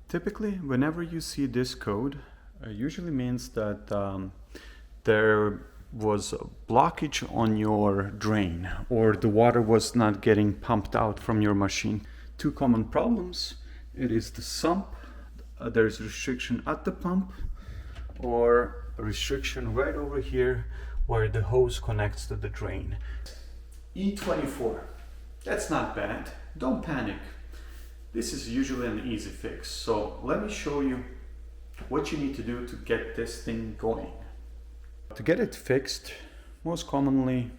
Typically, whenever you see this code, it usually means that there was a blockage on your drain or the water was not getting pumped out from your machine. Two common problems. It is the sump. There's restriction at the pump or a restriction right over here where the hose connects to the drain. E-24. That's not bad. Don't panic. This is usually an easy fix. So let me show you what you need to do to get this thing going. To get it fixed, most commonly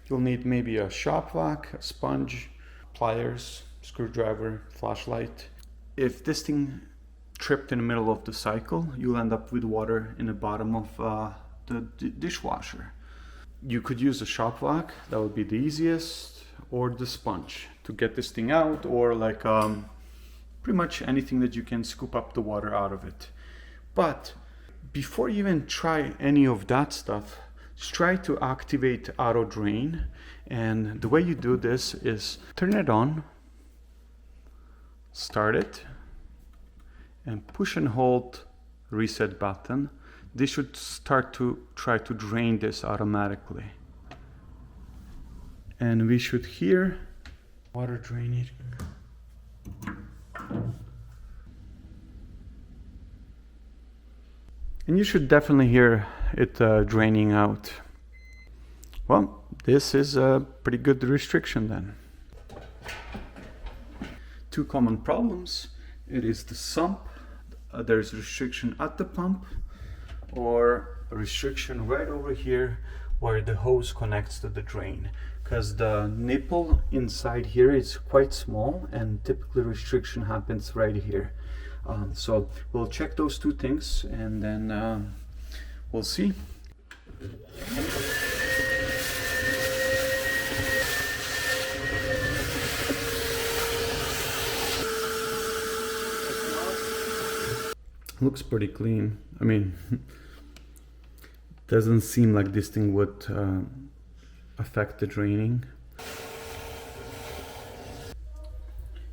you'll need maybe a shop vac, a sponge, pliers, screwdriver, flashlight. If this thing tripped in the middle of the cycle, you'll end up with water in the bottom of the dishwasher. You could use a shop vac, that would be the easiest, or the sponge to get this thing out, or like pretty much anything that you can scoop up the water out of it. But before you even try any of that stuff, just try to activate auto drain. And the way you do this is turn it on, start it, and push and hold reset button. This should start to try to drain this automatically. And we should hear water draining. And you should definitely hear it draining out. Well, this is a pretty good restriction then. Two common problems. It is the sump. There's restriction at the pump or a restriction right over here where the hose connects to the drain, because the nipple inside here is quite small and typically restriction happens right here. So we'll check those two things and then we'll see. Looks pretty clean. I mean, doesn't seem like this thing would affect the draining.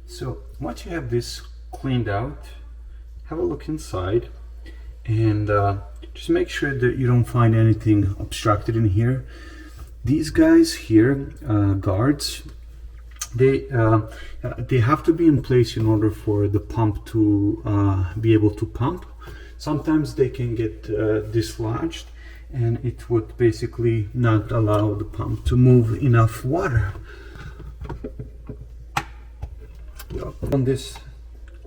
So once you have this cleaned out, have a look inside and just make sure that you don't find anything obstructed in here. These guys here, guards, they have to be in place in order for the pump to be able to pump. Sometimes they can get dislodged and it would basically not allow the pump to move enough water. On this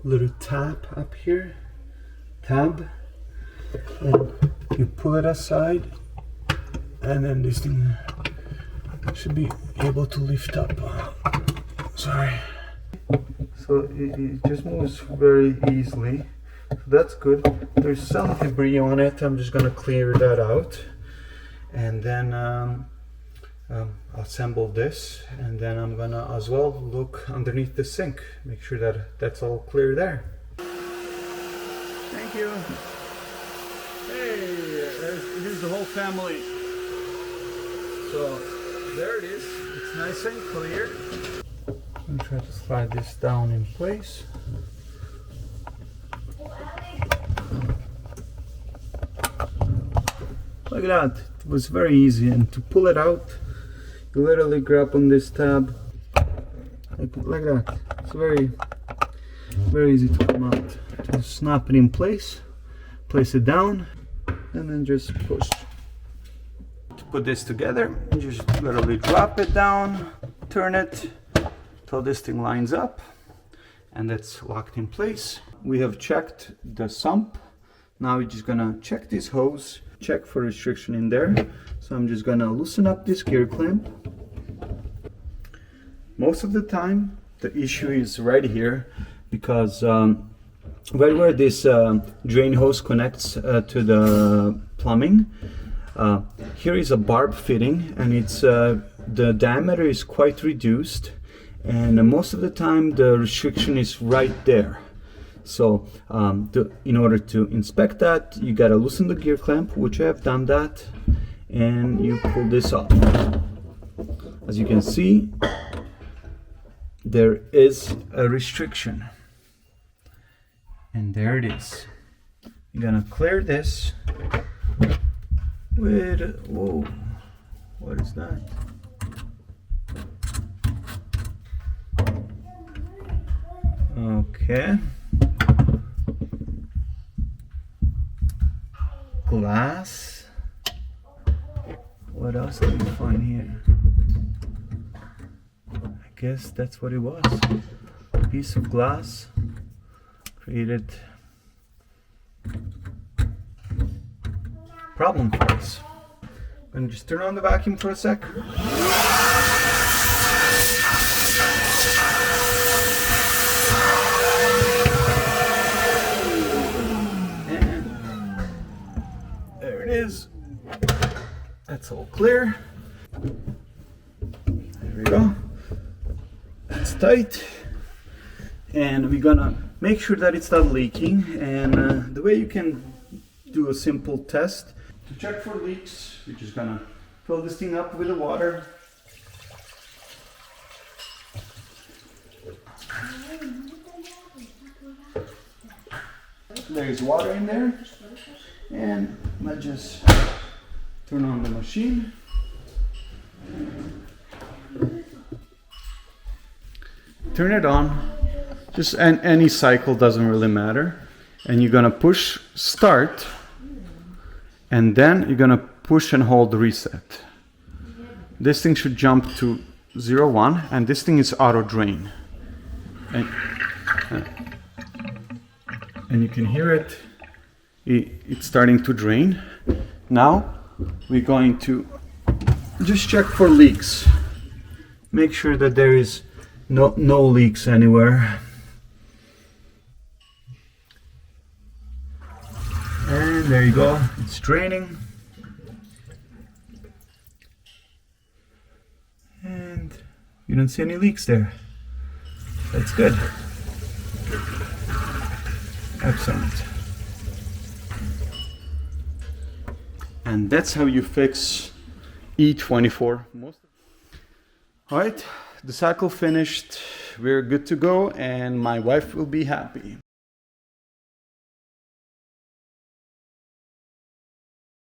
little tab up here, and you pull it aside and then this thing should be able to lift up. Sorry. So it just moves very easily. So that's good. There's some debris on it. I'm just gonna clear that out and then assemble this, and then I'm gonna as well look underneath the sink, make sure that that's all clear there. Thank you. Hey, here's the whole family. So there it is. It's nice and clear. I'm trying to slide this down in place. Look at that. It was very easy, and to pull it out, you literally grab on this tab like that. It's very easy to come out. Just snap it in place, place it down, and then just push. To put this together, you just literally drop it down, turn it till this thing lines up, and that's locked in place. We have checked the sump. Now we're just gonna check this hose, check for restriction in there. So I'm just gonna loosen up this gear clamp. Most of the time the issue is right here, because right where this drain hose connects to the plumbing, here is a barb fitting, and it's the diameter is quite reduced, and most of the time the restriction is right there. So in order to inspect that, you gotta loosen the gear clamp, which I have done that, and you pull this off. As you can see, there is a restriction, And there it is. You're gonna clear this with, whoa, what is that? Okay. Glass. What else can we find here? I guess that's what it was. A piece of glass created problem for us. I'm gonna just turn on the vacuum for a sec. And there it is. That's all clear. There we go. That's tight. And we're gonna make sure that it's not leaking. And the way you can do a simple test to check for leaks, we're just gonna fill this thing up with the water. There's water in there. And let's just turn on the machine. Turn it on. Just any cycle, doesn't really matter. And you're gonna push start, and then you're gonna push and hold reset. This thing should jump to 0, 1, and this thing is auto drain. And you can hear it. It's starting to drain. Now we're going to just check for leaks. Make sure that there is no leaks anywhere. And there you go, it's draining. And you don't see any leaks there. That's good. Excellent. And that's how you fix E-24. Alright, the cycle finished. We're good to go, and my wife will be happy.